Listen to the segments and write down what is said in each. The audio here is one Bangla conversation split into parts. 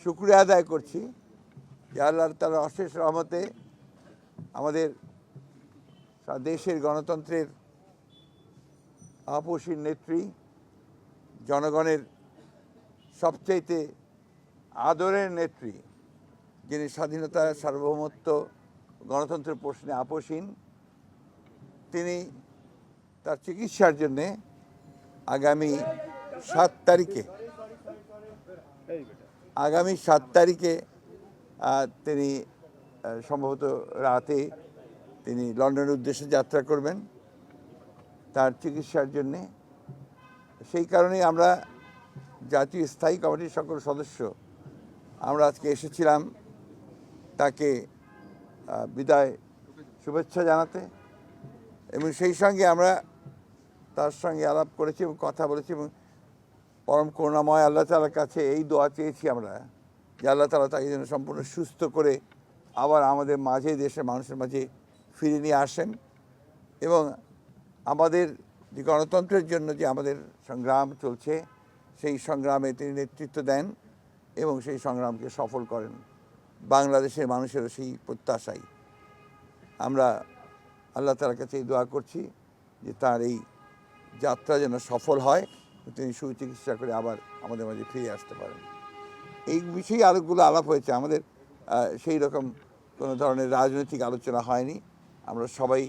শুকরিয়া আদায় করছি যে আল্লাহ তাআলার অশেষ রহমতে আমাদের দেশের গণতন্ত্রের আপসীর নেত্রী, জনগণের সবচাইতে আদরের নেত্রী, যিনি স্বাধীনতা, সার্বভৌমত্ব, গণতন্ত্রের প্রশ্নে আপসীন, তিনি তার চিকিৎসার জন্যে আগামী 7 তারিখে তিনি সম্ভবত রাতে তিনি লন্ডনের উদ্দেশ্যে যাত্রা করবেন তার চিকিৎসার জন্যে। সেই কারণেই আমরা জাতীয় স্থায়ী কমিটির সকল সদস্য আমরা আজকে এসেছিলাম তাকে বিদায় শুভেচ্ছা জানাতে, এবং সেই সঙ্গে আমরা তার সঙ্গে আলাপ করেছি এবং কথা বলেছি, এবং পরম করুণাময় আল্লাহ তাআলার কাছে এই দোয়া চেয়েছি আমরা যে আল্লাহ তাআলা তাকে যেন সম্পূর্ণ সুস্থ করে আবার আমাদের মাঝে, দেশের মানুষের মাঝে ফিরে নিয়ে আসেন, এবং আমাদের যে গণতন্ত্রের জন্য যে আমাদের সংগ্রাম চলছে সেই সংগ্রামে তিনি নেতৃত্ব দেন এবং সেই সংগ্রামকে সফল করেন। বাংলাদেশের মানুষেরও সেই প্রত্যাশাই আমরা আল্লাহ তাআলার কাছে এই দোয়া করছি যে তার এই যাত্রা যেন সফল হয়, তিনি সুচিকিৎসা করে আবার আমাদের মাঝে ফিরে আসতে পারেন। এই বিষয়ে আরেকগুলো আলাপ হয়েছে, আমাদের সেই রকম কোনো ধরনের রাজনৈতিক আলোচনা হয়নি। আমরা সবাই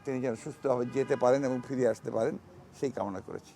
তিনি যেন সুস্থভাবে যেতে পারেন এবং ফিরে আসতে পারেন সেই কামনা করেছি।